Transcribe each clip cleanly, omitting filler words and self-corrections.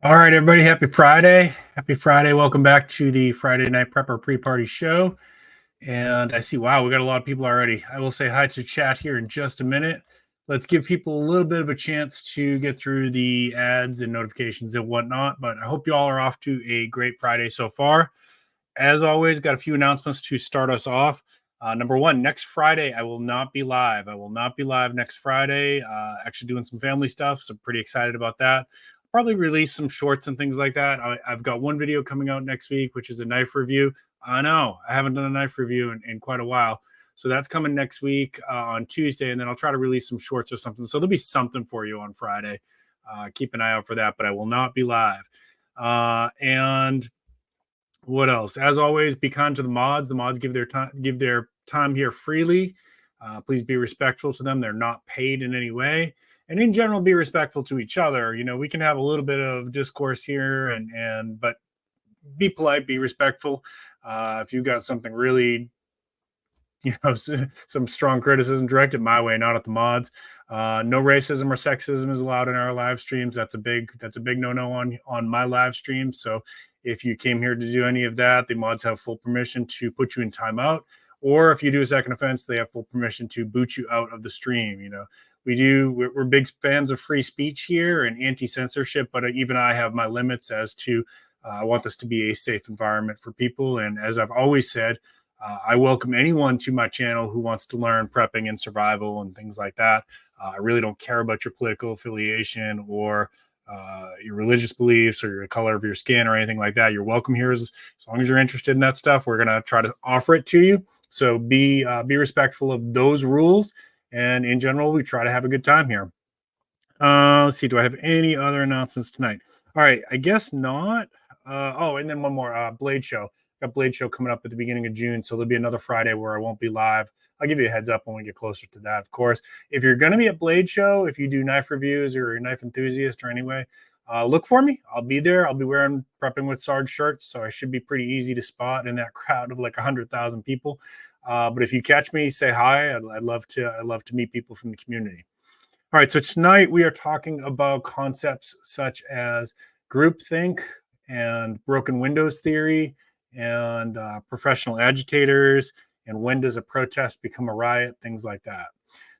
All right, everybody, happy Friday. Happy Friday. Welcome back to the Friday Night Prepper Pre-Party Show. And I see, wow, we got a lot of people already. I will say hi to chat here in just a minute. Let's give people a little bit of a chance to get through the ads and notifications and whatnot. But I hope you all are off to a great Friday so far. As always, got a few announcements to start us off. Number one, next Friday, I will not be live. I will not be live next Friday. Actually doing some family stuff, so pretty excited about that. Probably release some shorts and things like that. I've got one video coming out next week, which is a knife review. I know I haven't done a knife review in quite a while. So that's coming next week on Tuesday, and then I'll try to release some shorts or something. So there'll be something for you on Friday. Keep an eye out for that, but I will not be live. And what else? As always, be kind to the mods. The mods give their time here freely. Please be respectful to them. They're not paid in any way. And in general, be respectful to each other. You know, we can have a little bit of discourse here, but be polite, be respectful. If you've got something really, some strong criticism, direct it my way, not at the mods. No racism or sexism is allowed in our live streams. That's a big no-no on my live stream. So if you came here to do any of that, the mods have full permission to put you in timeout. Or if you do a second offense, they have full permission to boot you out of the stream. You know, we're big fans of free speech here and anti-censorship, but even I have my limits as to I want this to be a safe environment for people. And as I've always said, I welcome anyone to my channel who wants to learn prepping and survival and things like that. I really don't care about your political affiliation or your religious beliefs or your color of your skin or anything like that. You're welcome here as long as you're interested in that stuff. We're going to try to offer it to you. So be respectful of those rules. And in general, we try to have a good time here. Let's see. Do I have any other announcements tonight? All right. I guess not. And then one more Blade Show. Got Blade Show coming up at the beginning of June. So there'll be another Friday where I won't be live. I'll give you a heads up when we get closer to that, of course. If you're going to be at Blade Show, if you do knife reviews or you're a knife enthusiast or anyway, look for me. I'll be there. I'll be wearing Prepping with Sarge shirts, so I should be pretty easy to spot in that crowd of like 100,000 people. But if you catch me, say hi. I'd love to meet people from the community. All right, so tonight we are talking about concepts such as groupthink and broken windows theory and professional agitators and when does a protest become a riot, things like that.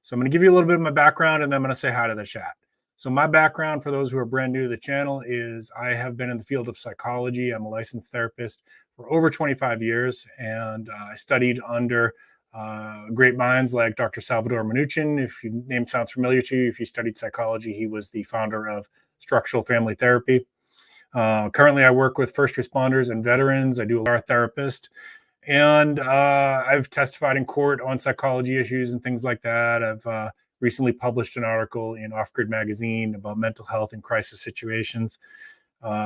So I'm going to give you a little bit of my background and then I'm going to say hi to the chat. So my background, for those who are brand new to the channel, is I have been in the field of psychology. I'm a licensed therapist for over 25 years, and I studied under great minds like Dr. Salvador Minuchin. If your name sounds familiar to you, if you studied psychology, he was the founder of structural family therapy. Currently, I work with first responders and veterans. I do a lot of therapist. And I've testified in court on psychology issues and things like that. I've recently published an article in Off Grid Magazine about mental health in crisis situations.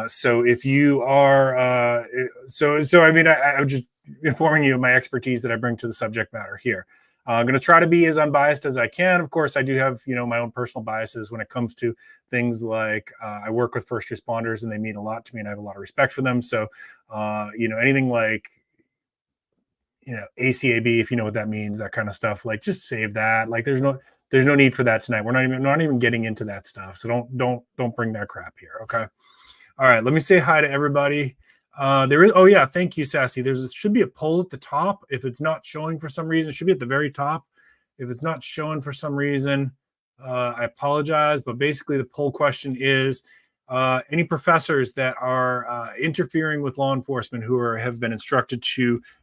So if you are, I'm just informing you of my expertise that I bring to the subject matter here. I'm going to try to be as unbiased as I can. Of course, I do have, my own personal biases when it comes to things like I work with first responders and they mean a lot to me and I have a lot of respect for them. So, anything like, ACAB, if you know what that means, that kind of stuff, like just save that. Like there's no need for that tonight. We're not even getting into that stuff. So don't bring that crap here. Okay. All right. Let me say hi to everybody. There is, oh yeah, thank you, Sassy. Should be a poll at the top. If it's not showing for some reason, it should be at the very top. If it's not showing for some reason, I apologize. But basically the poll question is, any professors that are interfering with law enforcement who have been instructed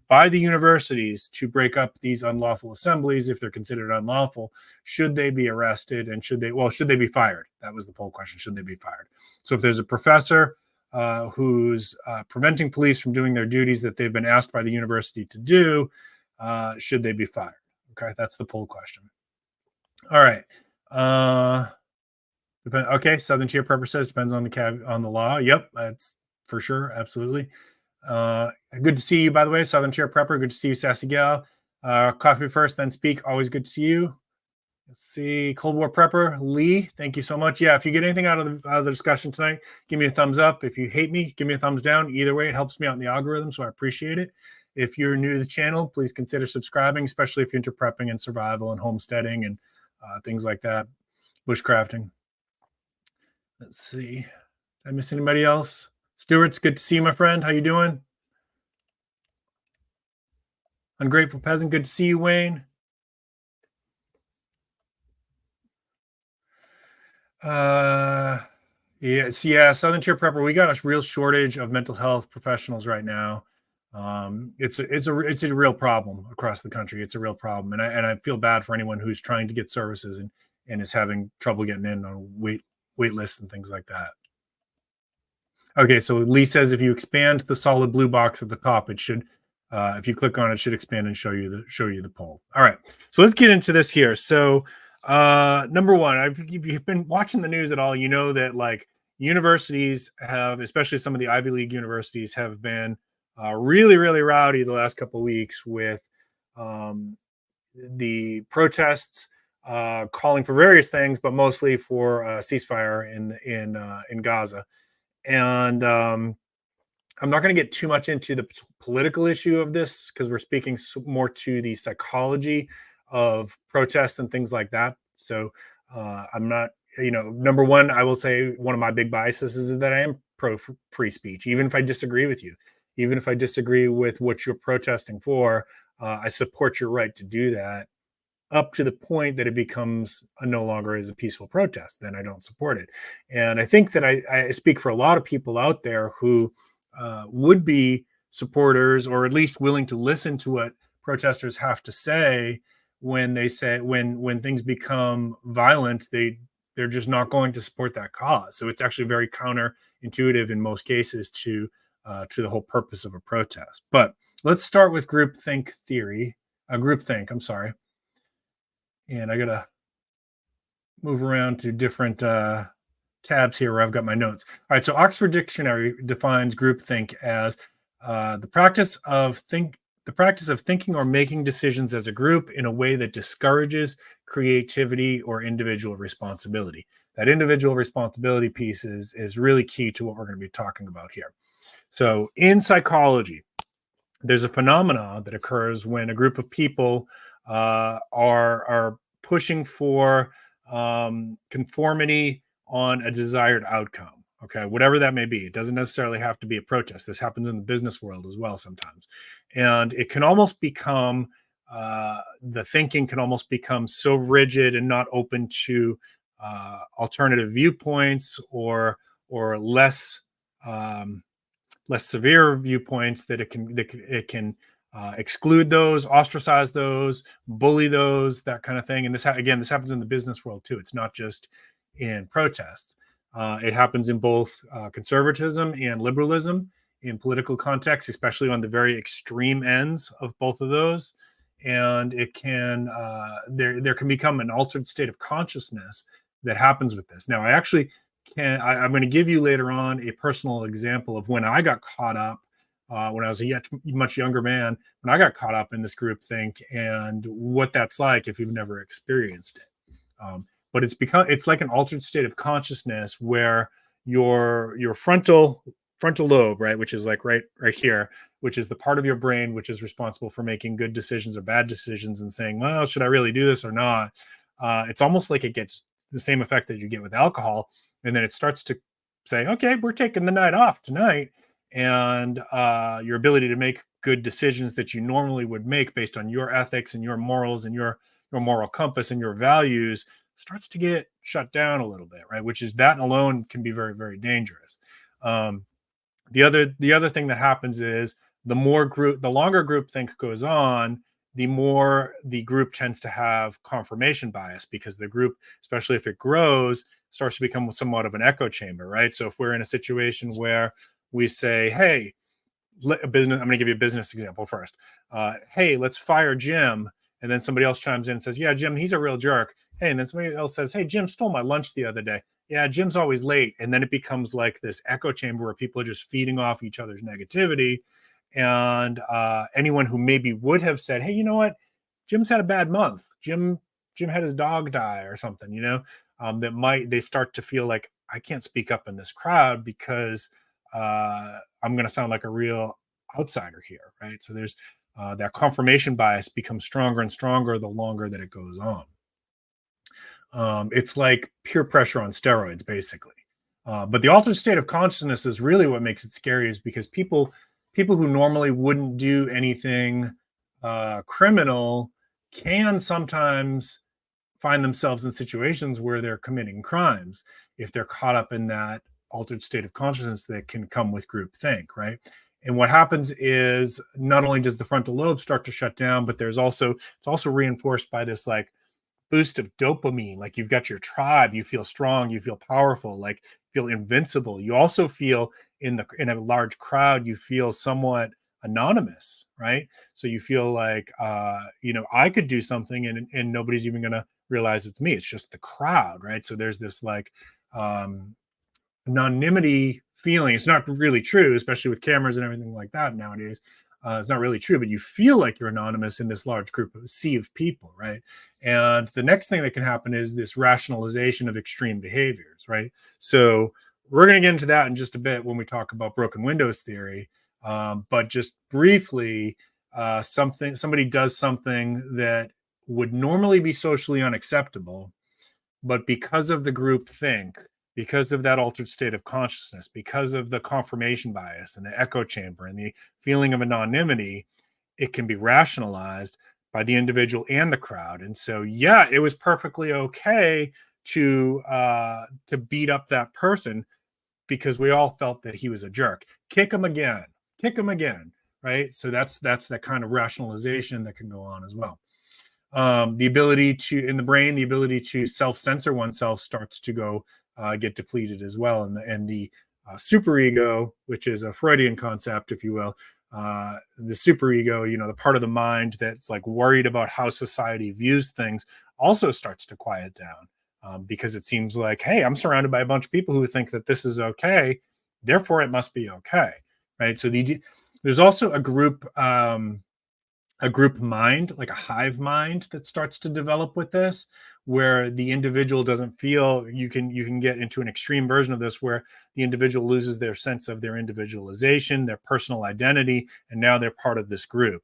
by the universities to break up these unlawful assemblies, if they're considered unlawful, should they be arrested and should they be fired? That was the poll question. Should they be fired? So if there's a professor who's preventing police from doing their duties that they've been asked by the university to do, should they be fired? Okay, that's the poll question. All right. Okay, Southern Tier Prepper says depends on the law. Yep, that's for sure, absolutely. Good to see you, by the way, Southern Tier Prepper. Good to see you, Sassy Gal. Coffee first, then speak. Always good to see you. Let's see, Cold War Prepper Lee. Thank you so much. Yeah, if you get anything out of the discussion tonight, give me a thumbs up. If you hate me, give me a thumbs down. Either way, it helps me out in the algorithm, so I appreciate it. If you're new to the channel, please consider subscribing, especially if you're into prepping and survival and homesteading and things like that, bushcrafting. Let's see. I miss anybody else? Stuart's good to see you, my friend. How you doing? Ungrateful Peasant, good to see you, Wayne. Yes, yeah, Southern Tier Prepper. We got a real shortage of mental health professionals right now. It's a real problem across the country. It's a real problem, and I feel bad for anyone who's trying to get services and is having trouble getting in on wait lists and things like that. Okay, so Lee says if you expand the solid blue box at the top, it should, if you click on it, should expand and show you the poll. All right, so let's get into this here. So, number one, if you've been watching the news at all, you know that like universities have, especially some of the Ivy League universities, have been really rowdy the last couple of weeks with the protests calling for various things, but mostly for ceasefire in Gaza. And I'm not going to get too much into the political issue of this because we're speaking more to the psychology of protests and things like that. So I'm not, number one, I will say one of my big biases is that I am pro free speech, even if I disagree with you, even if I disagree with what you're protesting for. I support your right to do that up to the point that it becomes no longer as a peaceful protest. Then I don't support it. And I think that I speak for a lot of people out there who would be supporters or at least willing to listen to what protesters have to say when they say when things become violent, they're just not going to support that cause. So it's actually very counterintuitive in most cases to the whole purpose of a protest. But let's start with groupthink theory. Groupthink, I'm sorry. And I gotta move around to different tabs here where I've got my notes. All right, so Oxford Dictionary defines groupthink as the practice of thinking or making decisions as a group in a way that discourages creativity or individual responsibility. That individual responsibility piece is really key to what we're going to be talking about here. So in psychology, there's a phenomenon that occurs when a group of people are pushing for conformity on a desired outcome. Okay, whatever that may be. It doesn't necessarily have to be a protest. This happens in the business world as well sometimes. And it can almost become, the thinking can almost become so rigid and not open to alternative viewpoints or less less severe viewpoints that it can exclude those, ostracize those, bully those, that kind of thing. And this happens in the business world too. It's not just in protest. It happens in both conservatism and liberalism in political context, especially on the very extreme ends of both of those. And it can there can become an altered state of consciousness that happens with this. Now, I'm going to give you later on a personal example of when I got caught up when I was a much younger man, when I got caught up in this groupthink and what that's like if you've never experienced it. But it's like an altered state of consciousness where your frontal lobe, right, which is like right here, which is the part of your brain which is responsible for making good decisions or bad decisions and saying, well, should I really do this or not? It's almost like it gets the same effect that you get with alcohol. And then it starts to say, okay, we're taking the night off tonight. And your ability to make good decisions that you normally would make based on your ethics and your morals and your moral compass and your values starts to get shut down a little bit, right? Which is that alone can be very, very dangerous. The other thing that happens is the longer groupthink goes on, the more the group tends to have confirmation bias because the group, especially if it grows, starts to become somewhat of an echo chamber, right? So if we're in a situation where we say, hey, I'm going to give you a business example first. Hey, let's fire Jim. And then somebody else chimes in and says, yeah, Jim, he's a real jerk. Hey, and then somebody else says, hey, Jim stole my lunch the other day. Yeah, Jim's always late. And then it becomes like this echo chamber where people are just feeding off each other's negativity. And anyone who maybe would have said, hey, you know what? Jim's had a bad month. Jim had his dog die or something, they start to feel like I can't speak up in this crowd because I'm going to sound like a real outsider here, right? So there's that confirmation bias becomes stronger and stronger the longer that it goes on. It's like peer pressure on steroids, basically. But the altered state of consciousness is really what makes it scary, is because people who normally wouldn't do anything criminal can sometimes find themselves in situations where they're committing crimes if they're caught up in that altered state of consciousness that can come with groupthink, right? And what happens is not only does the frontal lobe start to shut down, but it's also reinforced by this like boost of dopamine. Like you've got your tribe, you feel strong, you feel powerful, like feel invincible. You also feel in a large crowd, you feel somewhat anonymous, right? So you feel like I could do something and nobody's even gonna realize it's me. It's just the crowd, right? So there's this like anonymity feeling. It's not really true, especially with cameras and everything like that nowadays. It's not really true, but you feel like you're anonymous in this large group of sea of people, right? And the next thing that can happen is this rationalization of extreme behaviors, right? So we're going to get into that in just a bit when we talk about broken windows theory. But just briefly, somebody does something that would normally be socially unacceptable, but because of the group think, because of that altered state of consciousness, because of the confirmation bias and the echo chamber and the feeling of anonymity, it can be rationalized by the individual and the crowd. And so, yeah, it was perfectly okay to beat up that person because we all felt that he was a jerk. Kick him again, right? So that's that kind of rationalization that can go on as well. The ability to in the brain, the ability to self-censor oneself starts to go get depleted as well, and the superego, which is a Freudian concept, if you will, the superego, the part of the mind that's like worried about how society views things, also starts to quiet down, because it seems like, hey, I'm surrounded by a bunch of people who think that this is okay, therefore it must be okay, right? So there's also a group mind, like a hive mind, that starts to develop with this, where the individual doesn't feel you can get into an extreme version of this where the individual loses their sense of their individualization, their personal identity, and now they're part of this group.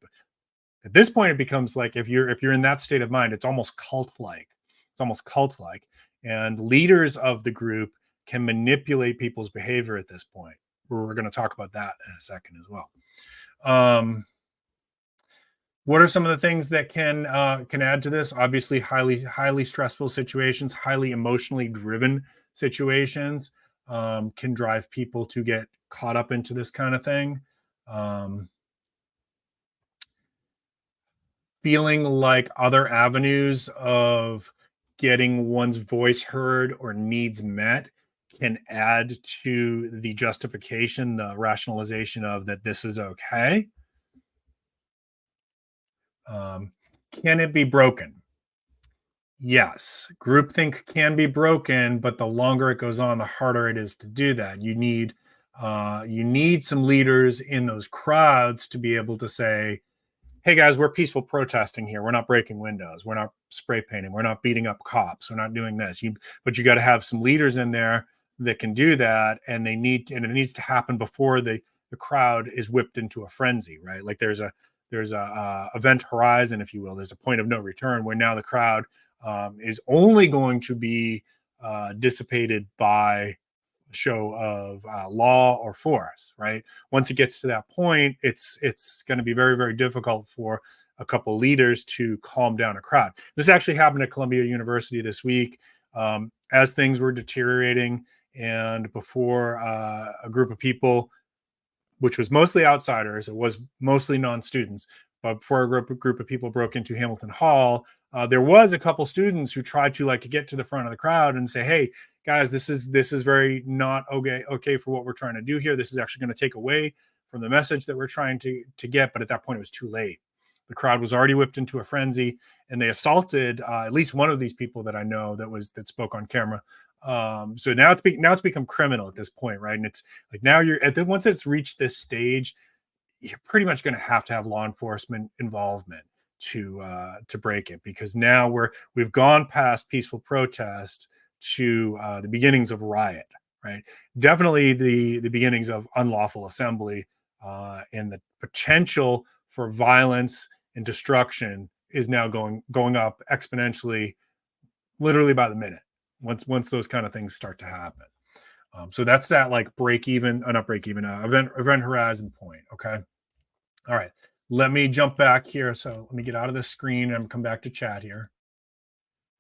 At this point, it becomes like if you're in that state of mind, it's almost cult-like. It's almost cult-like. And leaders of the group can manipulate people's behavior at this point. We're going to talk about that in a second as well. What are some of the things that can add to this? Obviously, highly stressful situations, highly emotionally driven situations can drive people to get caught up into this kind of thing. Feeling like other avenues of getting one's voice heard or needs met can add to the justification, the rationalization of that this is okay. Can it be broken? Yes, groupthink can be broken, but the longer it goes on, the harder it is to do that. You need some leaders in those crowds to be able to say, "Hey guys, we're peaceful protesting here. We're not breaking windows. We're not spray painting. We're not beating up cops. We're not doing this." But you got to have some leaders in there that can do that, and it needs to happen before the crowd is whipped into a frenzy, right? Like there's a event horizon, if you will. There's a point of no return where now the crowd is only going to be dissipated by show of law or force, right? Once it gets to that point, it's going to be very, very difficult for a couple leaders to calm down a crowd. This actually happened at Columbia University this week, as things were deteriorating, and before a group of people, which was mostly outsiders, it was mostly non-students, but before a group of people broke into Hamilton Hall, there was a couple students who tried to like get to the front of the crowd and say, "Hey guys, this is very not okay for what we're trying to do here. This is actually going to take away from the message that we're trying to get." But at that point, it was too late. The crowd was already whipped into a frenzy, and they assaulted at least one of these people that I know that spoke on camera. So now it's become criminal at this point, right? And it's like now once it's reached this stage, you're pretty much going to have law enforcement involvement to break it, because now we've gone past peaceful protest to the beginnings of riot, right? Definitely the beginnings of unlawful assembly, and the potential for violence and destruction is now going up exponentially, literally by the minute. Once those kind of things start to happen. So that's that like break even, not break even, event horizon point. Okay. All right. Let me jump back here. So let me get out of this screen and come back to chat here.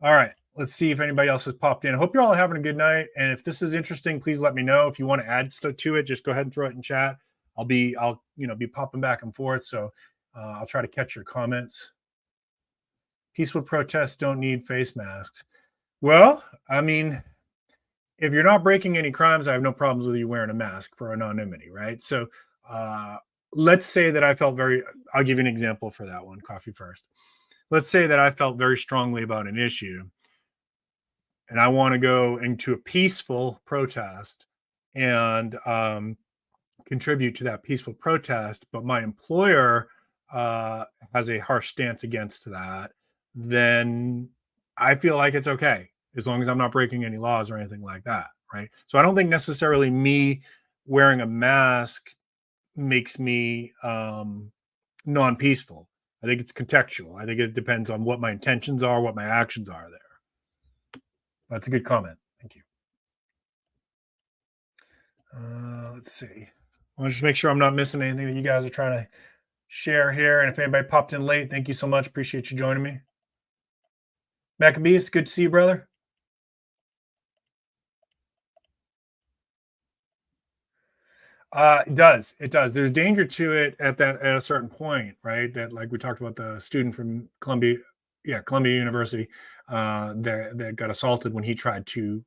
All right. Let's see if anybody else has popped in. I hope you're all having a good night. And if this is interesting, please let me know. If you want to add stuff to it, just go ahead and throw it in chat. I'll be popping back and forth. So I'll try to catch your comments. Peaceful protests don't need face masks. Well, I mean, if you're not breaking any crimes, I have no problems with you wearing a mask for anonymity, right? So uh, let's say that I'll give you an example for that one, coffee first. Let's say that I felt very strongly about an issue and I want to go into a peaceful protest and contribute to that peaceful protest, but my employer has a harsh stance against that, then I feel like it's okay as long as I'm not breaking any laws or anything like that, right? So I don't think necessarily me wearing a mask makes me non-peaceful. I think it's contextual. I think it depends on what my intentions are, what my actions are there. That's a good comment. Thank you. Let's see. I'll just make sure I'm not missing anything that you guys are trying to share here. And if anybody popped in late, thank you so much. Appreciate you joining me. Maccabees, good to see you, brother. It does. It does. There's danger to it at a certain point, right? That like we talked about the student from Columbia University, that got assaulted when he tried to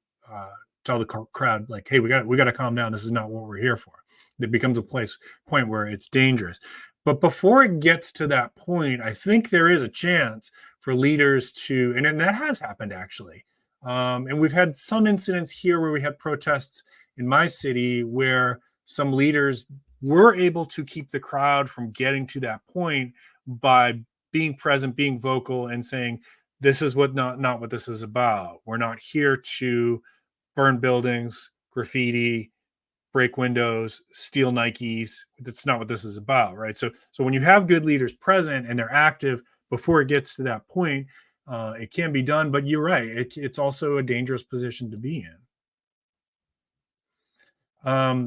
tell the crowd like, "Hey, we got to calm down. This is not what we're here for." It becomes a point where it's dangerous. But before it gets to that point, I think there is a chance for leaders to, and that has happened actually. And we've had some incidents here where we had protests in my city where some leaders were able to keep the crowd from getting to that point by being present, being vocal, and saying, "This is not what this is about. We're not here to burn buildings, graffiti, break windows, steal Nikes. That's not what this is about," right? So when you have good leaders present and they're active before it gets to that point, it can be done. But you're right; it's also a dangerous position to be in.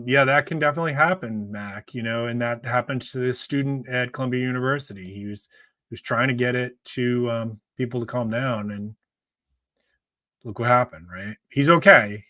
Yeah, that can definitely happen, Mac, and that happened to this student at Columbia University. He was trying to get it to people to calm down, and look what happened, right? He's okay,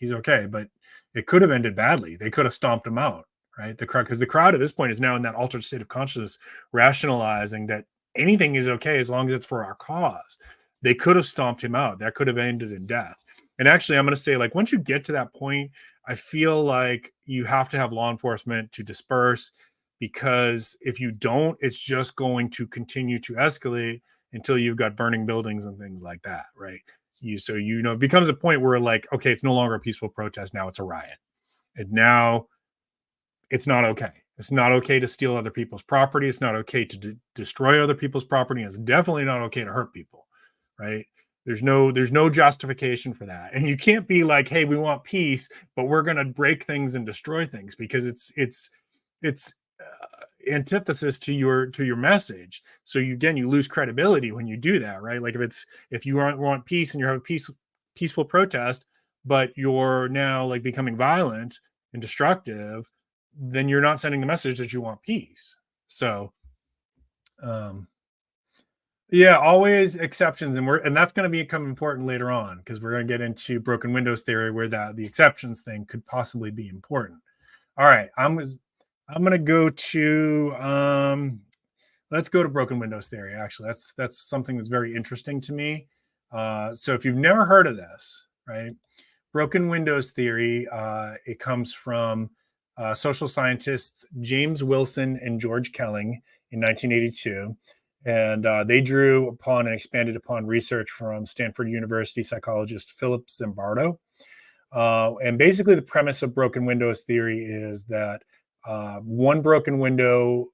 but it could have ended badly. They could have stomped him out, right? Because the crowd at this point is now in that altered state of consciousness, rationalizing that anything is okay as long as it's for our cause. They could have stomped him out. That could have ended in death. And actually, I'm going to say, like, once you get to that point, I feel like you have to have law enforcement to disperse, because if you don't, it's just going to continue to escalate until you've got burning buildings and things like that, right? It becomes a point where, like, okay, it's no longer a peaceful protest, now it's a riot. And now it's not okay. It's not okay to steal other people's property. It's not okay to destroy other people's property. It's definitely not okay to hurt people, right? There's no justification for that. And you can't be like, "Hey, we want peace, but we're going to break things and destroy things," because it's antithesis to your message. So you lose credibility when you do that, right? Like if you want peace and you have a peaceful protest, but you're now like becoming violent and destructive, then you're not sending the message that you want peace. So yeah, always exceptions, and that's going to become important later on, because we're going to get into broken windows theory, where the exceptions thing could possibly be important. All right, I'm going to go to let's go to broken windows theory. Actually, that's something that's very interesting to me. So if you've never heard of this, right? Broken windows theory, it comes from social scientists James Wilson and George Kelling in 1982. And they drew upon and expanded upon research from Stanford University psychologist Philip Zimbardo. And basically, the premise of broken windows theory is that one broken window,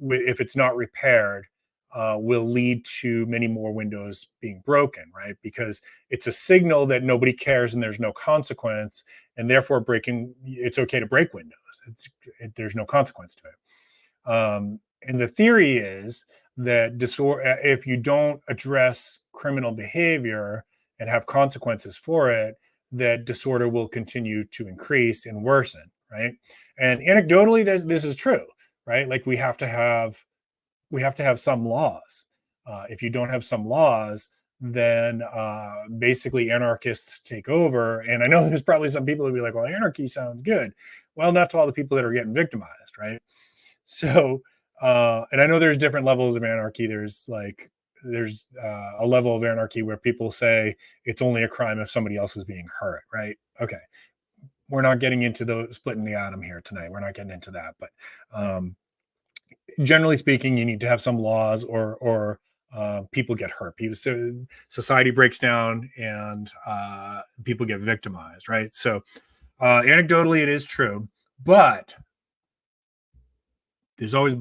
if it's not repaired, will lead to many more windows being broken, right? Because it's a signal that nobody cares and there's no consequence, and therefore it's okay to break windows. There's no consequence to it. And the theory is that if you don't address criminal behavior and have consequences for it, that disorder will continue to increase and worsen, right? And anecdotally, this is true, right? Like we have to have some laws. If you don't have some laws, then basically anarchists take over. And I know there's probably some people who be like, well, anarchy sounds good. Well, not to all the people that are getting victimized, right? So, and I know there's different levels of anarchy. There's a level of anarchy where people say it's only a crime if somebody else is being hurt, right? Okay, we're not getting into the splitting the atom here tonight. We're not getting into that, but generally speaking, you need to have some laws or people get hurt. So society breaks down and people get victimized, right? So anecdotally, it is true, but there's always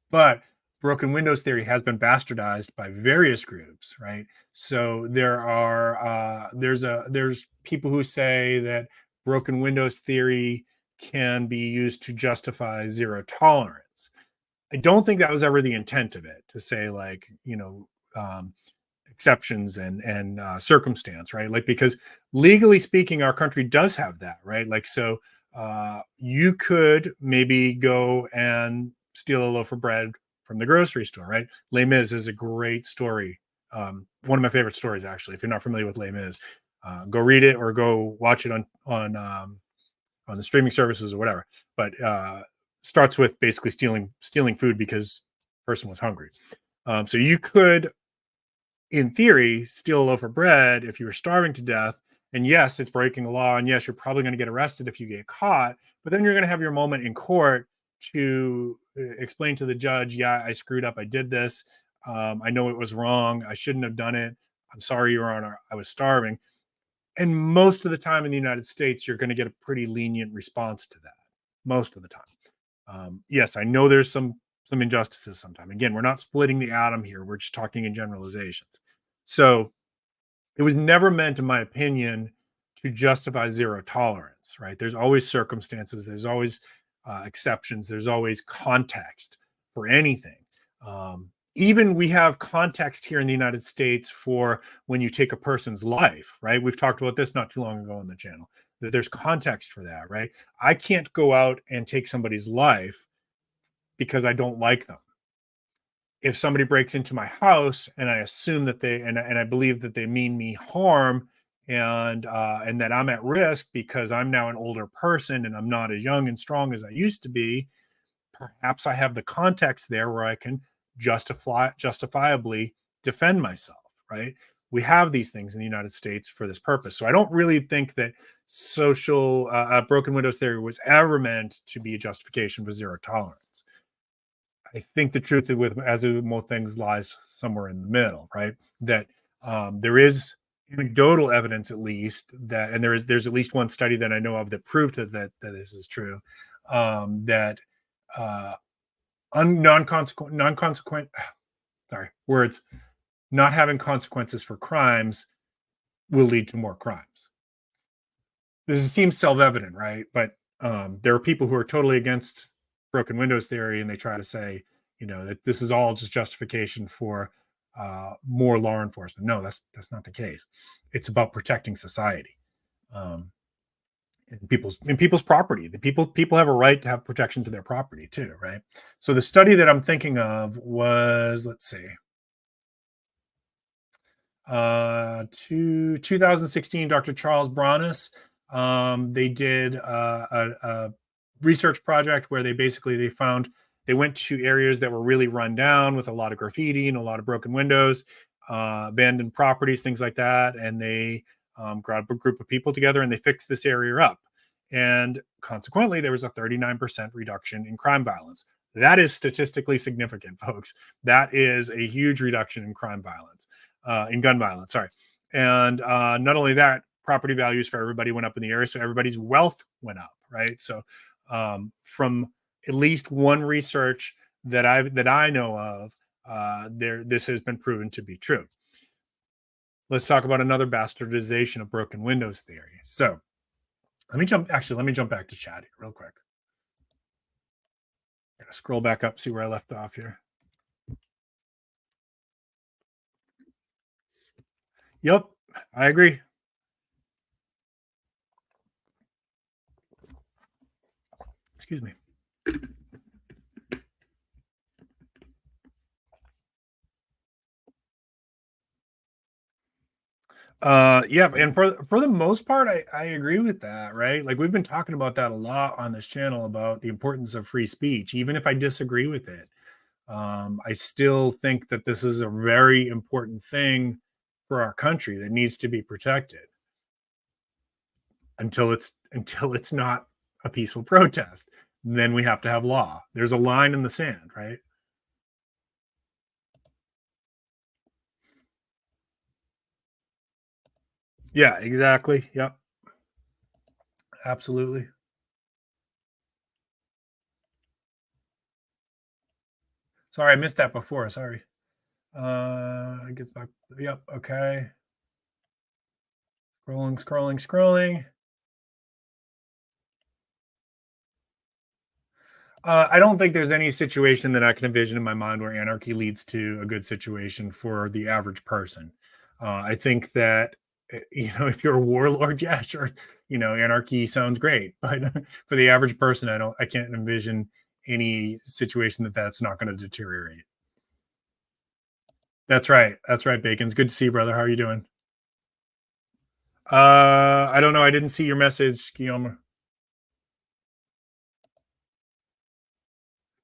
but broken windows theory has been bastardized by various groups, right? So there's people who say that broken windows theory can be used to justify zero tolerance. I don't think that was ever the intent of it, to say like, exceptions and circumstance, right? Like, because legally speaking, our country does have that, right? Like, so you could maybe go and steal a loaf of bread from the grocery store, right? Les Mis is a great story. One of my favorite stories, actually. If you're not familiar with Les Mis, go read it or go watch it on the streaming services or whatever. But starts with basically stealing food because the person was hungry. So you could, in theory, steal a loaf of bread if you were starving to death. And yes, it's breaking the law. And yes, you're probably going to get arrested if you get caught. But then you're going to have your moment in court to explain to the judge, yeah, I screwed up. I did this. I know it was wrong. I shouldn't have done it. I'm sorry, Your Honor. I was starving. And most of the time in the United States, you're going to get a pretty lenient response to that. Most of the time. Yes, I know there's some injustices sometimes. Again, we're not splitting the atom here. We're just talking in generalizations. So it was never meant, in my opinion, to justify zero tolerance, right? There's always circumstances. There's always exceptions. There's always context for anything. Even we have context here in the United States for when you take a person's life, right? We've talked about this not too long ago on the channel, that there's context for that, right? I can't go out and take somebody's life because I don't like them. If somebody breaks into my house and I assume that and I believe that they mean me harm and that I'm at risk because I'm now an older person and I'm not as young and strong as I used to be, perhaps I have the context there where I can justifiably defend myself, right? We have these things in the United States for this purpose. So I don't really think that social broken windows theory was ever meant to be a justification for zero tolerance. I think the truth with, as with most things, lies somewhere in the middle, right? That there is anecdotal evidence, at least, that, and there's at least one study that I know of that proved that this is true, that non-consequent not having consequences for crimes will lead to more crimes. This seems self-evident, right? But there are people who are totally against broken windows theory, and they try to say, that this is all just justification for more law enforcement. No, that's not the case. It's about protecting society, and people's property. The people have a right to have protection to their property too, right? So the study that I'm thinking of was, let's see, 2016, Dr. Charles Bronis. They did a research project where they went to areas that were really run down with a lot of graffiti and a lot of broken windows, abandoned properties, things like that. And they grabbed a group of people together and they fixed this area up. And consequently, there was a 39% reduction in crime violence. That is statistically significant, folks. That is a huge reduction in crime violence, in gun violence, sorry. And not only that, property values for everybody went up in the area. So everybody's wealth went up, right? So from at least one research that I know of, this has been proven to be true. Let's talk about another bastardization of broken windows theory. So let me jump back to chat here real quick. I'm gonna scroll back up, see where I left off here. Yep, I agree. Excuse me. Yeah, and for the most part, I agree with that, right? Like we've been talking about that a lot on this channel about the importance of free speech, even if I disagree with it. I still think that this is a very important thing for our country that needs to be protected until it's not a peaceful protest. Then we have to have law. There's a line in the sand, right? Yeah, exactly. Yep, absolutely. Sorry, I missed that before. Sorry. It gets back. Yep. Okay. Scrolling, scrolling, scrolling. I don't think there's any situation that I can envision in my mind where anarchy leads to a good situation for the average person. I think that if you're a warlord, yeah, sure, anarchy sounds great, but for the average person, I can't envision any situation that's not going to deteriorate. That's right. That's right, Bacon's good to see you, brother. How are you doing? I don't know. I didn't see your message, Guillaume.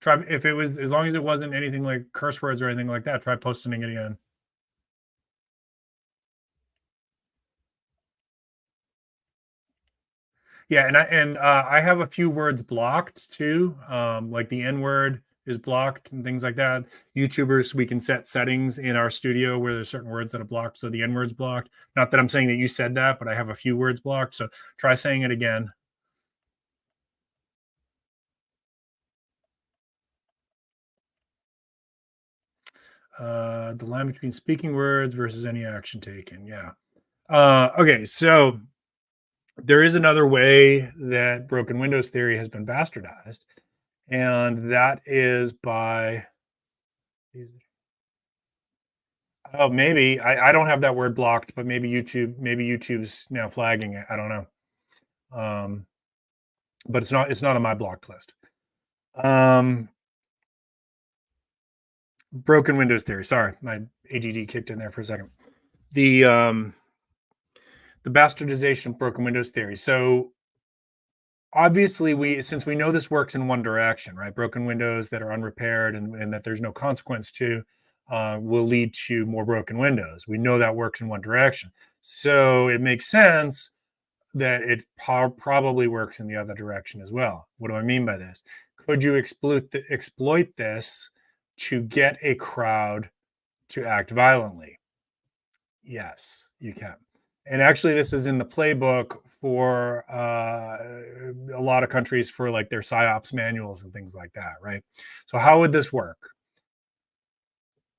Try if it was as long as it wasn't anything like curse words or anything like that. Try posting it again. Yeah, and I have a few words blocked too. Like the N word is blocked and things like that. YouTubers, we can set settings in our studio where there's certain words that are blocked. So the N word's blocked. Not that I'm saying that you said that, but I have a few words blocked. So try saying it again. The line between speaking words versus any action taken. Yeah. Okay, so there is another way that broken windows theory has been bastardized, and that is by oh, maybe I don't have that word blocked, but maybe YouTube's now flagging it. I don't know. Um, but it's not on my blocked list. Um, broken windows theory. Sorry, my ADD kicked in there for a second. The bastardization of broken windows theory. So obviously since we know this works in one direction, right? Broken windows that are unrepaired and that there's no consequence to will lead to more broken windows. We know that works in one direction. So it makes sense that it probably works in the other direction as well. What do I mean by this? Could you exploit this to get a crowd to act violently? Yes, you can. And actually, this is in the playbook for a lot of countries for like their psyops manuals and things like that, right? So, how would this work?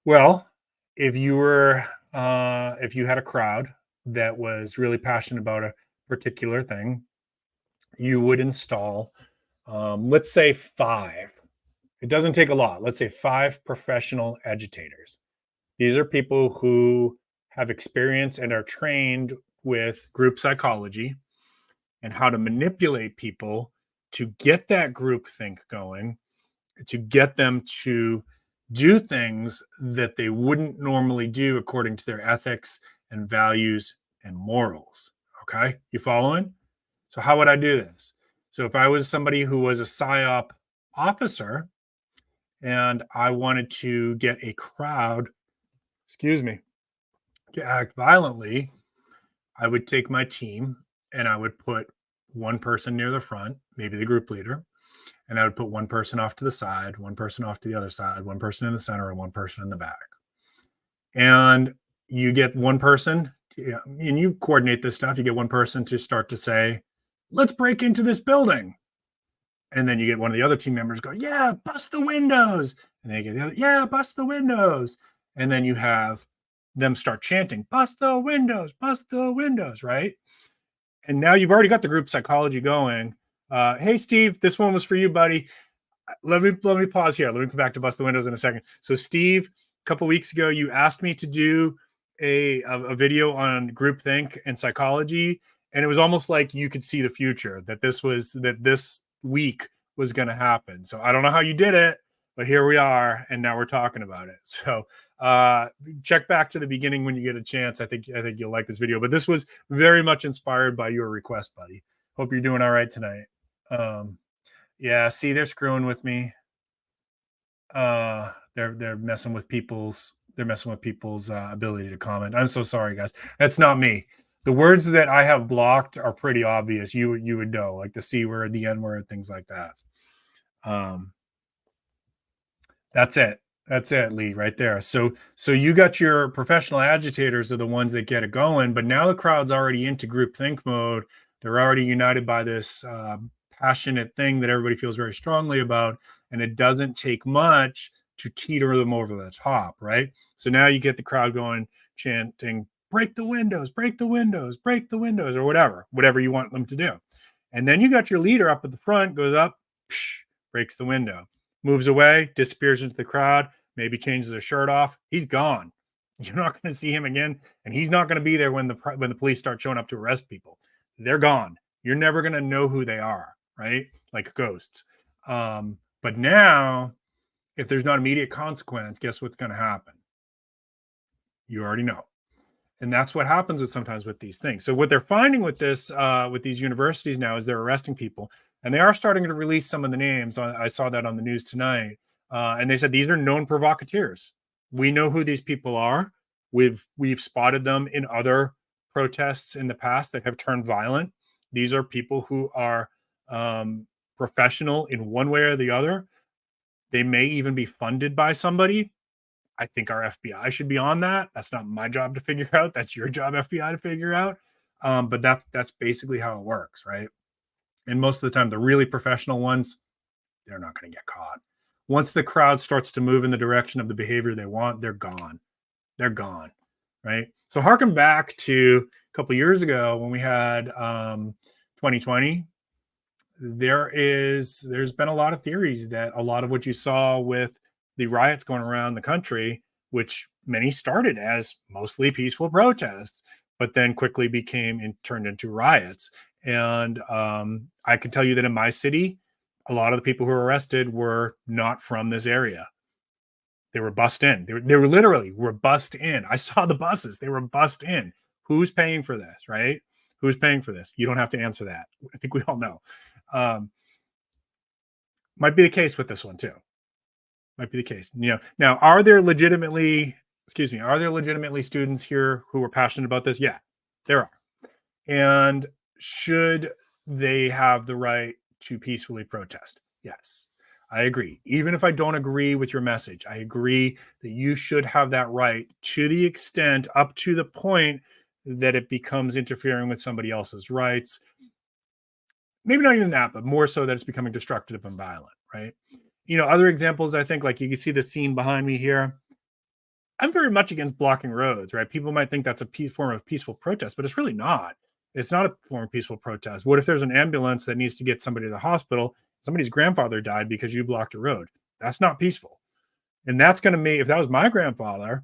Well, if you had a crowd that was really passionate about a particular thing, you would install, let's say, five. It doesn't take a lot. Let's say five professional agitators. These are people who have experience and are trained with group psychology and how to manipulate people to get that group think going, to get them to do things that they wouldn't normally do according to their ethics and values and morals. Okay. You following? So, how would I do this? So, if I was somebody who was a PSYOP officer and I wanted to get a crowd, excuse me, to act violently, I would take my team and I would put one person near the front, maybe the group leader, and I would put one person off to the side, one person off to the other side, one person in the center, and one person in the back. And you get one person, and you coordinate this stuff. You get one person to start to say, let's break into this building. And then you get one of the other team members go, yeah, bust the windows. And they get the other, yeah, bust the windows. And then you have them start chanting, bust the windows, right? And now you've already got the group psychology going. Hey, Steve, this one was for you, buddy. Let me pause here. Let me come back to bust the windows in a second. So, Steve, a couple weeks ago, you asked me to do a video on groupthink and psychology, and it was almost like you could see the future. That this week was going to happen. So I don't know how you did it, but here we are, and now we're talking about it. So check back to the beginning when you get a chance. I think you'll like this video, but this was very much inspired by your request, buddy. Hope you're doing all right tonight. Yeah, see, they're screwing with me. They're messing with people's ability to comment. I'm so sorry, guys. That's not me. The words that I have blocked are pretty obvious. You would know, like the C word, the N word, things like that. That's it. That's it, Lee, right there. So you got your professional agitators are the ones that get it going, but now the crowd's already into groupthink mode. They're already united by this passionate thing that everybody feels very strongly about, and it doesn't take much to teeter them over the top, right? So now you get the crowd going, chanting, break the windows, break the windows, break the windows, or whatever you want them to do. And then you got your leader up at the front, goes up, psh, breaks the window, moves away, disappears into the crowd, maybe changes their shirt off. He's gone. You're not going to see him again, and he's not going to be there when the police start showing up to arrest people. They're gone. You're never going to know who they are, right? Like ghosts. But now, if there's not immediate consequence, guess what's going to happen? You already know. And that's what happens sometimes with these things. So what they're finding with this, with these universities now, is they're arresting people, and they are starting to release some of the names. I saw that on the news tonight, and they said these are known provocateurs. We know who these people are. We've spotted them in other protests in the past that have turned violent. These are people who are professional in one way or the other. They may even be funded by somebody. I think our FBI should be on that. That's not my job to figure out. That's your job, FBI, to figure out. But that's basically how it works, right? And most of the time, the really professional ones, they're not going to get caught. Once the crowd starts to move in the direction of the behavior they want, they're gone. They're gone, right? So harken back to a couple years ago when we had 2020. There's been a lot of theories that a lot of what you saw with the riots going around the country, which many started as mostly peaceful protests, but then quickly turned into riots. And I can tell you that in my city, a lot of the people who were arrested were not from this area. They were bussed in. They were literally bussed in. I saw the buses. They were bussed in. Who's paying for this, right? Who's paying for this? You don't have to answer that. I think we all know. Might be the case with this one too. Might be the case. Now, are there legitimately students here who are passionate about this? Yeah, there are. And should they have the right to peacefully protest? Yes, I agree. Even if I don't agree with your message, I agree that you should have that right, to the extent up to the point that it becomes interfering with somebody else's rights. Maybe not even that, but more so that it's becoming destructive and violent, right? Other examples, I think, like you can see the scene behind me here. I'm very much against blocking roads, right? People might think that's a form of peaceful protest, but it's really not. It's not a form of peaceful protest. What if there's an ambulance that needs to get somebody to the hospital? Somebody's grandfather died because you blocked a road. That's not peaceful. And that's going to make, if that was my grandfather's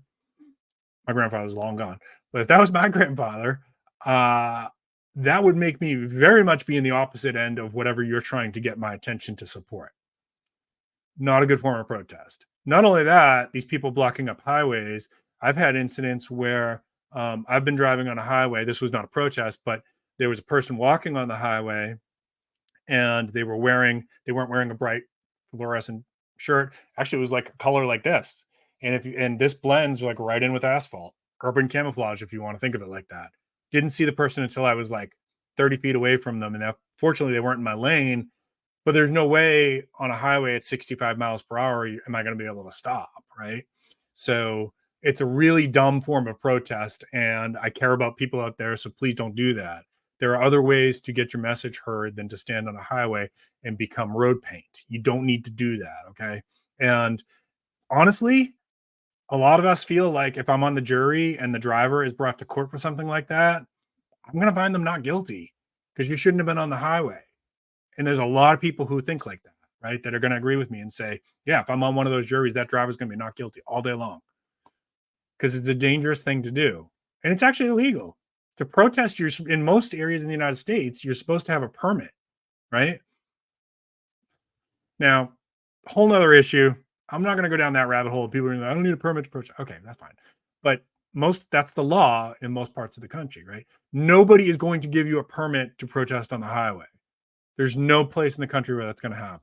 long gone, but if that was my grandfather, that would make me very much be in the opposite end of whatever you're trying to get my attention to support. Not a good form of protest. Not only that, these people blocking up highways, I've had incidents where I've been driving on a highway. This was not a protest, but there was a person walking on the highway, and they weren't wearing a bright fluorescent shirt. Actually, it was like a color like this. And this blends like right in with asphalt. Urban camouflage, if you want to think of it like that. Didn't see the person until I was like 30 feet away from them. And fortunately, they weren't in my lane. But there's no way on a highway at 65 miles per hour am I going to be able to stop, right? So it's a really dumb form of protest, and I care about people out there, so please don't do that. There are other ways to get your message heard than to stand on a highway and become road paint. You don't need to do that, okay? And honestly, a lot of us feel like if I'm on the jury and the driver is brought to court for something like that, I'm going to find them not guilty because you shouldn't have been on the highway. And there's a lot of people who think like that, right? That are going to agree with me and say, yeah, if I'm on one of those juries, that driver's going to be not guilty all day long. Because it's a dangerous thing to do. And it's actually illegal. To protest, in most areas in the United States, you're supposed to have a permit, right? Now, whole nother issue. I'm not going to go down that rabbit hole. People are like, I don't need a permit to protest. Okay, that's fine. But that's the law in most parts of the country, right? Nobody is going to give you a permit to protest on the highway. There's no place in the country where that's going to happen.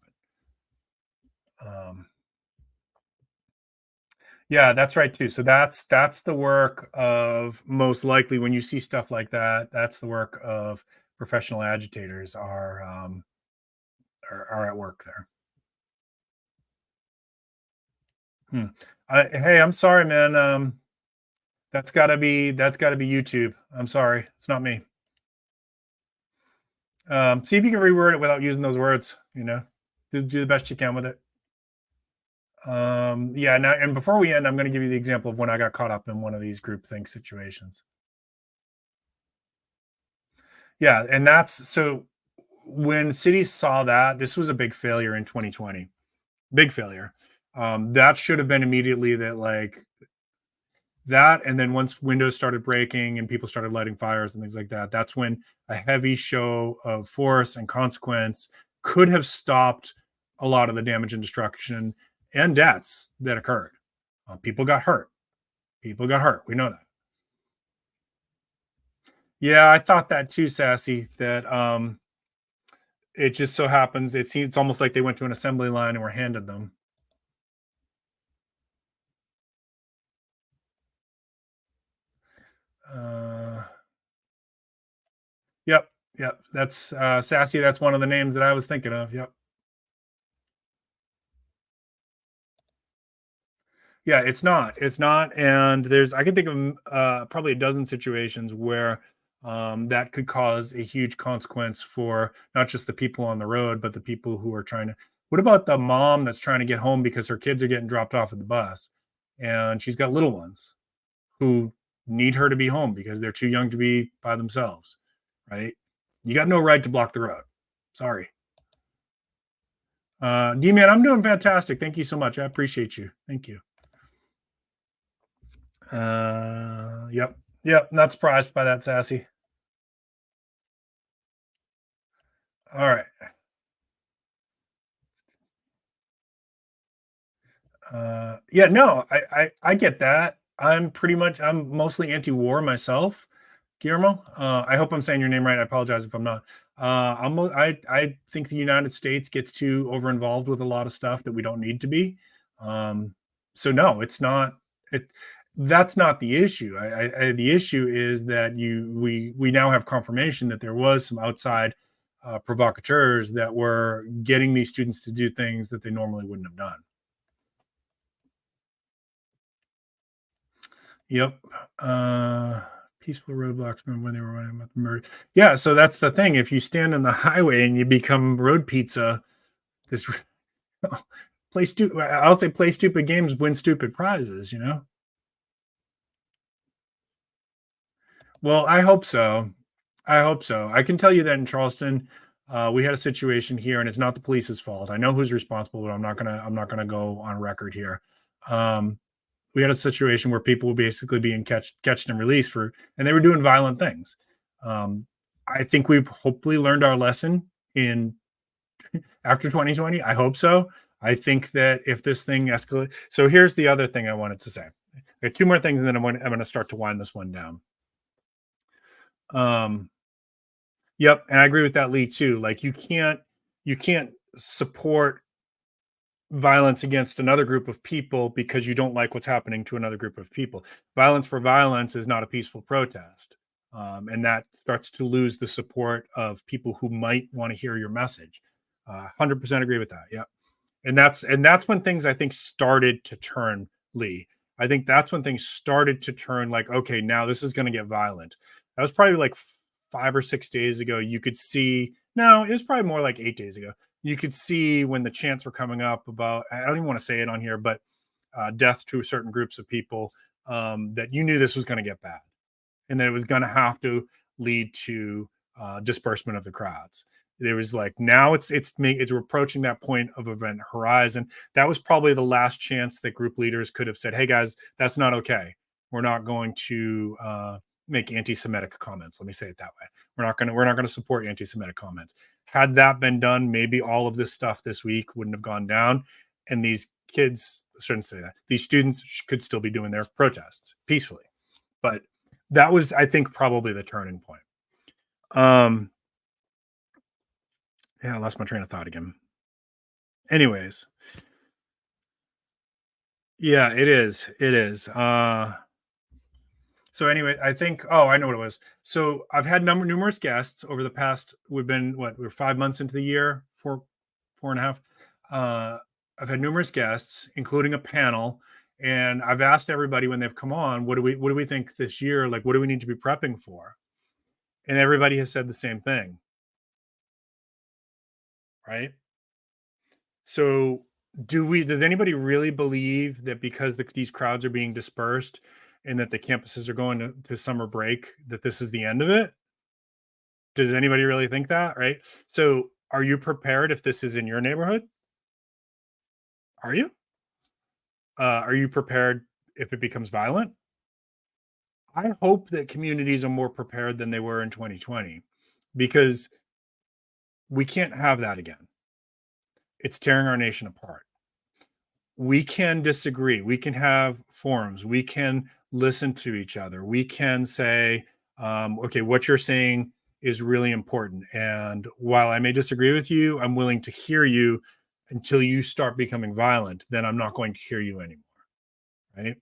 Yeah, that's right too. So that's the work of, most likely when you see stuff like that, that's the work of professional agitators are at work there. Hmm. Hey, I'm sorry, man. That's gotta be YouTube. I'm sorry, it's not me. See if you can reword it without using those words. Do the best you can with it. Yeah. Now, and before we end, I'm going to give you the example of when I got caught up in one of these groupthink situations. Yeah, and that's so when cities saw that, this was a big failure in 2020. Big failure. That should have been immediately that, like, that, and then once windows started breaking and people started lighting fires and things like that, that's when a heavy show of force and consequence could have stopped a lot of the damage and destruction and deaths that occurred. People got hurt. People got hurt. We know that. Yeah, I thought that too, Sassy. That it just so happens it's almost like they went to an assembly line and were handed them. Uh, yep, yep. That's Sassy. That's one of the names that I was thinking of. Yep. Yeah, it's not. It's not. And I can think of probably a dozen situations where that could cause a huge consequence for not just the people on the road, but the people who are trying to. What about the mom that's trying to get home because her kids are getting dropped off at the bus and she's got little ones who need her to be home because they're too young to be by themselves, right? You got no right to block the road. Sorry. D-Man, I'm doing fantastic. Thank you so much. I appreciate you. Thank you. Yep. Yep. Not surprised by that, Sassy. All right. Yeah, no, I get that. I'm mostly anti-war myself, Guillermo. I hope I'm saying your name right. I apologize if I'm not. I think the United States gets too over involved with a lot of stuff that we don't need to be. Um, so no, it's not. It That's not the issue. The issue is that we now have confirmation that there was some outside provocateurs that were getting these students to do things that they normally wouldn't have done. Yep. Uh, Peaceful roadblocks. Remember when they were running about the murder? Yeah. So that's the thing. If you stand on the highway and you become road pizza, this play stupid. I'll say play stupid games, win stupid prizes. Well, I hope so. I hope so. I can tell you that in Charleston, we had a situation here, and it's not the police's fault. I know who's responsible, but I'm not gonna go on record here. Um, we had a situation where people were basically being catched and released and they were doing violent things. Um, I think we've hopefully learned our lesson in after 2020. I hope so. I think that if this thing escalates, so here's the other thing I wanted to say. I got two more things, and then I'm going to start to wind this one down. Um, yep, and I agree with that, Lee, too. Like you can't support violence against another group of people because you don't like what's happening to another group of people. Violence for violence is not a peaceful protest. And that starts to lose the support of people who might want to hear your message. 100% agree with that. Yeah. And that's when things, I think, started to turn, Lee. I think that's when things started to turn, like, okay, now this is going to get violent. That was probably like 5 or 6 days ago. You could see, no, it was probably more like 8 days ago. You could see when the chants were coming up about, I don't even want to say it on here, but death to certain groups of people, that you knew this was going to get bad and that it was going to have to lead to disbursement of the crowds. There was like, now it's approaching that point of event horizon. That was probably the last chance that group leaders could have said, "Hey guys, that's not okay. We're not going to make anti-Semitic comments. Let me say it that way. We're not gonna support anti-Semitic comments. Had that been done, maybe all of this stuff this week wouldn't have gone down, and these kids, I shouldn't say that, these students could still be doing their protest peacefully. But that was, I think, probably the turning point. Yeah, I lost my train of thought again. Anyways, yeah, it is. It is. So anyway, I think, oh, I know what it was. So I've had numerous guests over the past, we're 5 months into the year, four and a half. I've had numerous guests, including a panel, and I've asked everybody when they've come on, what do we think this year? Like, what do we need to be prepping for? And everybody has said the same thing. Right? So does anybody really believe that because these crowds are being dispersed and that the campuses are going to summer break, that this is the end of it? Does anybody really think that? Right? So are you prepared if this is in your neighborhood? Are you? Are you prepared if it becomes violent? I hope that communities are more prepared than they were in 2020, because we can't have that again. It's tearing our nation apart. We can disagree. We can have forums. We can listen to each other. We can say, okay, what you're saying is really important. And while I may disagree with you, I'm willing to hear you until you start becoming violent. Then I'm not going to hear you anymore. Right?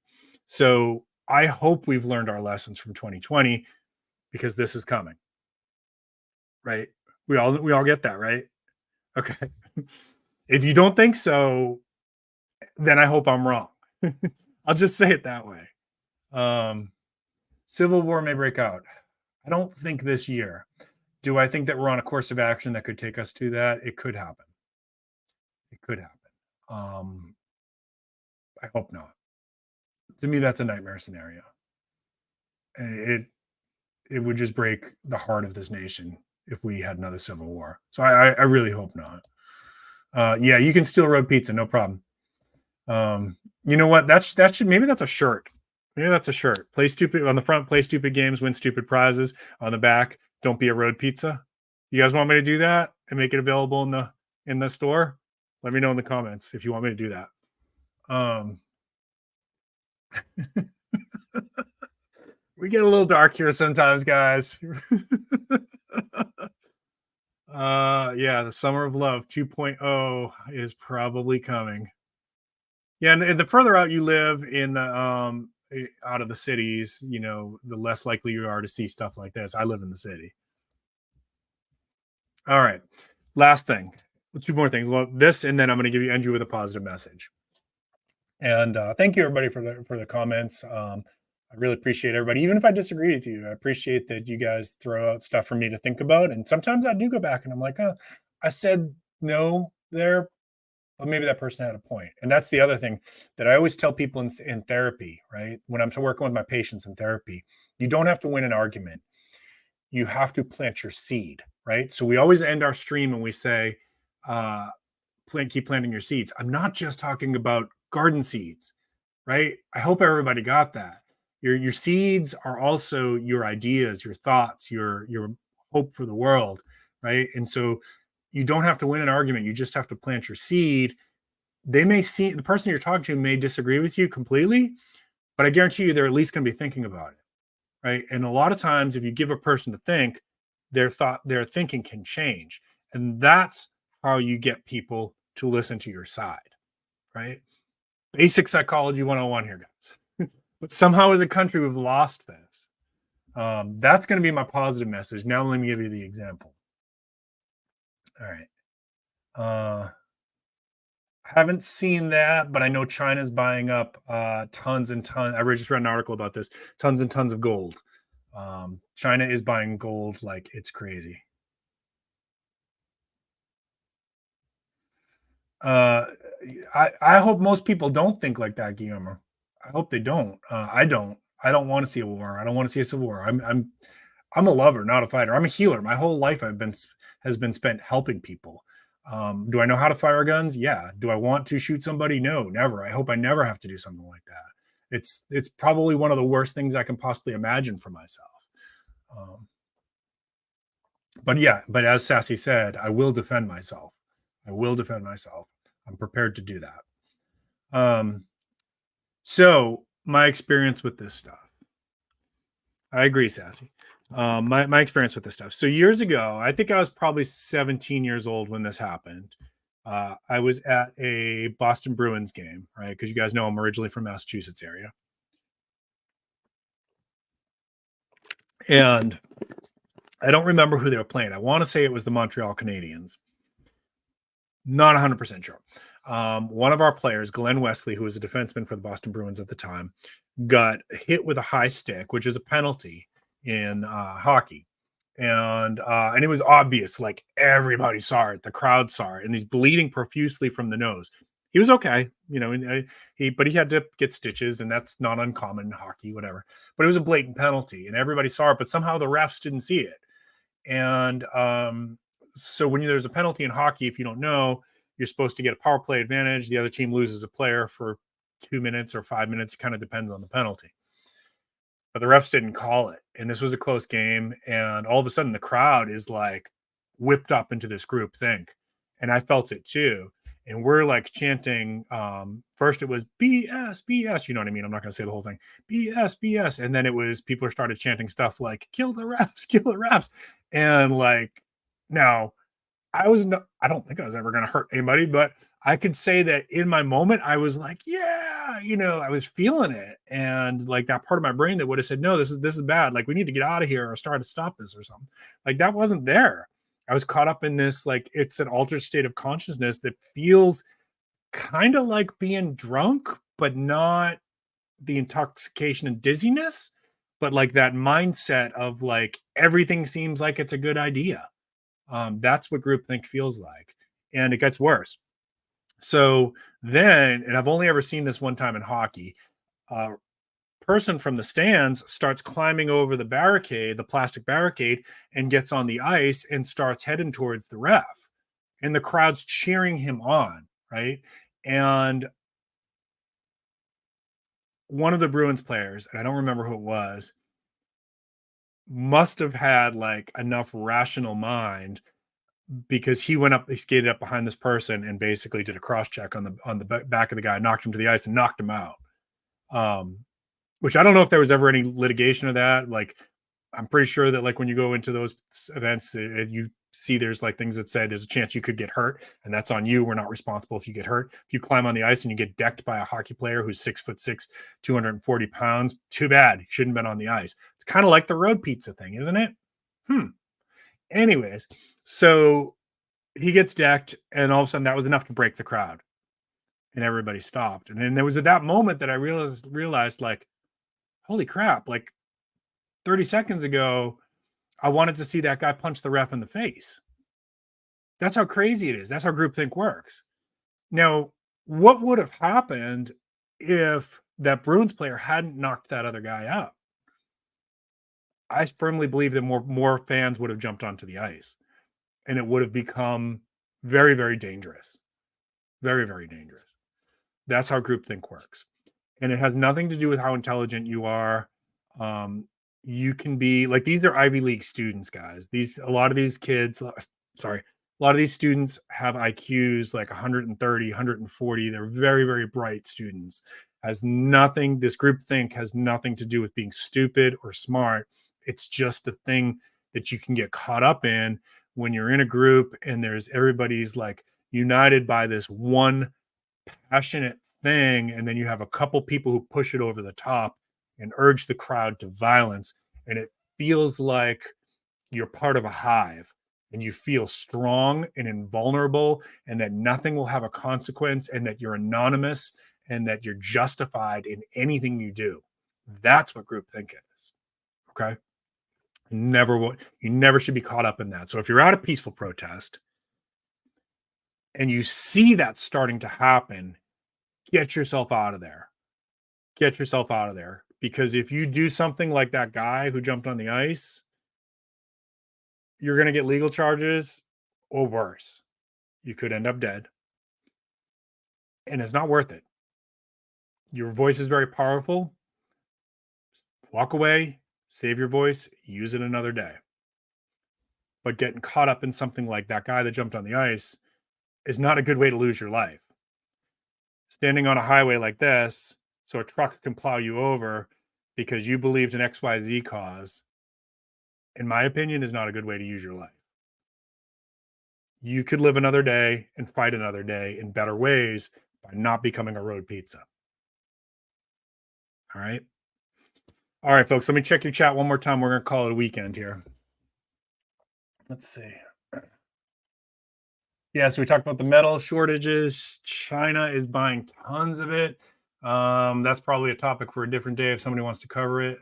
So I hope we've learned our lessons from 2020, because this is coming. Right? We all get that, right? Okay. If you don't think so, then I hope I'm wrong. I'll just say it that way. Civil war may break out. I don't think this year. Do I think that we're on a course of action that could take us to that? It could happen. It could happen. I hope not. To me, that's a nightmare scenario. And it would just break the heart of this nation if we had another civil war. So I really hope not. Yeah, you can steal road pizza, no problem. You know what? Maybe that's a shirt. Maybe that's a shirt. Play stupid on the front. Play stupid games, win stupid prizes. On the back, don't be a road pizza. You guys want me to do that and make it available in the store? Let me know in the comments if you want me to do that. We get a little dark here sometimes, guys. Yeah, the Summer of Love 2.0 is probably coming. Yeah, and the further out you live in the out of the cities, the less likely you are to see stuff like this. I live in the city. All right, last thing, two more things. Well, this, and then I'm going to end you with a positive message. And thank you everybody for the comments. I really appreciate everybody, even if I disagree with you. I appreciate that you guys throw out stuff for me to think about. And sometimes I do go back and I'm like, oh, I said no there, but maybe that person had a point. And that's the other thing that I always tell people in therapy, right? When I'm working with my patients in therapy, you don't have to win an argument. You have to plant your seed, right? So we always end our stream and we say, keep planting your seeds. I'm not just talking about garden seeds, right? I hope everybody got that. Your seeds are also your ideas, your thoughts, your hope for the world, right? And so you don't have to win an argument. You just have to plant your seed. The person you're talking to may disagree with you completely, but I guarantee you they're at least going to be thinking about it, right? And a lot of times, if you give a person to think, their thinking can change, and that's how you get people to listen to your side, right? Basic psychology 101 here, guys. But somehow as a country, we've lost this. That's going to be my positive message. Now let me give you the example. All right. Haven't seen that, but I know China's buying up tons and tons. I just read an article about this. Tons and tons of gold. China is buying gold like it's crazy. I hope most people don't think like that, Guillermo. I hope they don't. I don't. I don't want to see a war. I don't want to see a civil war. I'm a lover, not a fighter. I'm a healer. My whole life has been spent helping people. Do I know how to fire guns? Yeah. Do I want to shoot somebody? No, never. I hope I never have to do something like that. It's probably one of the worst things I can possibly imagine for myself. Um, but as Sassy said, I will defend myself. I will defend myself. I'm prepared to do that. So my experience with this stuff. I agree, Sassy. My experience with this stuff. So years ago, I think I was probably 17 years old when this happened. I was at a Boston Bruins game, right? Because you guys know I'm originally from Massachusetts area. And I don't remember who they were playing. I want to say it was the Montreal Canadiens. Not 100% sure. One of our players, Glenn Wesley, who was a defenseman for the Boston Bruins at the time, got hit with a high stick, which is a penalty in hockey. And it was obvious, like everybody saw it, the crowd saw it, and he's bleeding profusely from the nose. He was okay, you know, but he had to get stitches, and that's not uncommon in hockey, whatever. But it was a blatant penalty, and everybody saw it, but somehow the refs didn't see it. And so when there's a penalty in hockey, if you don't know, you're supposed to get a power play advantage. The other team loses a player for 2 minutes or 5 minutes. It kind of depends on the penalty. But the refs didn't call it. And this was a close game. And all of a sudden, the crowd is like whipped up into this group think. And I felt it too. And we're like chanting. First, it was BS, BS. You know what I mean? I'm not going to say the whole thing. BS, BS. And then it was people started chanting stuff like kill the refs, kill the refs. And like, now I don't think I was ever going to hurt anybody, but I could say that in my moment, I was like, yeah, you know, I was feeling it. And like that part of my brain that would have said, no, this is bad. Like we need to get out of here or start to stop this or something. Like that wasn't there. I was caught up in this, like it's an altered state of consciousness that feels kind of like being drunk, but not the intoxication and dizziness, but like that mindset of like everything seems like it's a good idea. That's what groupthink feels like. And it gets worse. So then, and I've only ever seen this one time in hockey, a person from the stands starts climbing over the barricade, the plastic barricade, and gets on the ice and starts heading towards the ref. And the crowd's cheering him on, right? And one of the Bruins players, and I don't remember who it was, must have had like enough rational mind because he skated up behind this person and basically did a cross check on the back of the guy, knocked him to the ice and knocked him out. Which I don't know if there was ever any litigation of that. Like, I'm pretty sure that like when you go into those events, you see there's like things that say there's a chance you could get hurt, and that's on you. We're not responsible if you get hurt. If you climb on the ice and you get decked by a hockey player who's 6'6", 240 pounds, too bad. He shouldn't have been on the ice. It's kind of like the road pizza thing, isn't it? Anyways, so he gets decked, and all of a sudden that was enough to break the crowd, and everybody stopped. And then there was at that moment that I realized like, holy crap! Like 30 seconds ago, I wanted to see that guy punch the ref in the face. That's how crazy it is. That's how groupthink works. Now, what would have happened if that Bruins player hadn't knocked that other guy out? I firmly believe that more fans would have jumped onto the ice, and it would have become very, very dangerous. Very, very dangerous. That's how groupthink works. And it has nothing to do with how intelligent you are. You can be like, these are Ivy League students, guys. A lot of these students have IQs like 130, 140. They're very, very bright students. This groupthink has nothing to do with being stupid or smart. It's just a thing that you can get caught up in when you're in a group and everybody's like united by this one passionate thing. And then you have a couple people who push it over the top and urge the crowd to violence. And it feels like you're part of a hive and you feel strong and invulnerable and that nothing will have a consequence and that you're anonymous and that you're justified in anything you do. That's what groupthink is. Okay. You never should be caught up in that. So if you're at a peaceful protest and you see that starting to happen, get yourself out of there. Get yourself out of there. Because if you do something like that guy who jumped on the ice, you're going to get legal charges or worse. You could end up dead. And it's not worth it. Your voice is very powerful. Walk away, save your voice, use it another day. But getting caught up in something like that guy that jumped on the ice is not a good way to lose your life. Standing on a highway like this, so a truck can plow you over because you believed in XYZ cause, in my opinion, is not a good way to use your life. You could live another day and fight another day in better ways by not becoming a road pizza. All right. All right, folks, let me check your chat one more time. We're going to call it a weekend here. Let's see. Yeah, so we talked about the metal shortages. China is buying tons of it. That's probably a topic for a different day if somebody wants to cover it.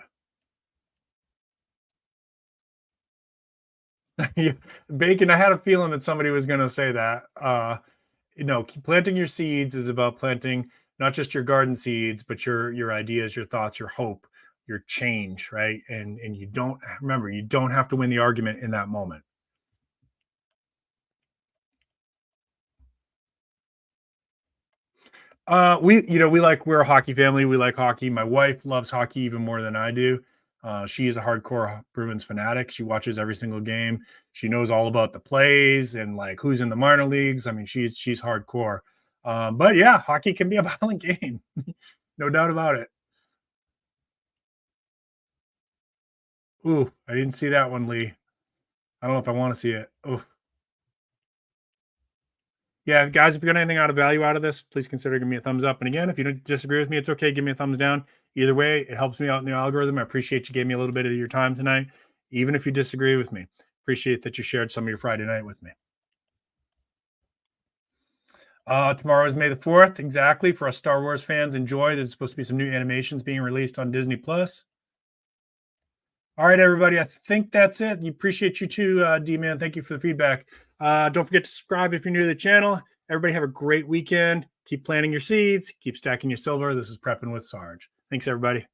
Yeah, bacon. I had a feeling that somebody was going to say that. Planting your seeds is about planting not just your garden seeds, but your ideas, your thoughts, your hope, your change, right? And you don't have to win the argument in that moment. We're a hockey family. We like hockey. My wife loves hockey even more than I do. She is a hardcore Bruins fanatic. She watches every single game. She knows all about the plays and like who's in the minor leagues. I mean, she's hardcore. But yeah, hockey can be a violent game. No doubt about it. Ooh, I didn't see that one, Lee. I don't know if I want to see it. Oh, yeah, guys, if you got anything out of value out of this, please consider giving me a thumbs up. And again, if you don't disagree with me, it's okay. Give me a thumbs down. Either way, it helps me out in the algorithm. I appreciate you giving me a little bit of your time tonight, even if you disagree with me. Appreciate that you shared some of your Friday night with me. Tomorrow is May the 4th, exactly. For us Star Wars fans, enjoy. There's supposed to be some new animations being released on Disney Plus. All right, everybody. I think that's it. You appreciate you too, D-Man. Thank you for the feedback. Don't forget to subscribe if you're new to the channel. Everybody have a great weekend. Keep planting your seeds. Keep stacking your silver. This is Prepping with Sarge. Thanks, everybody.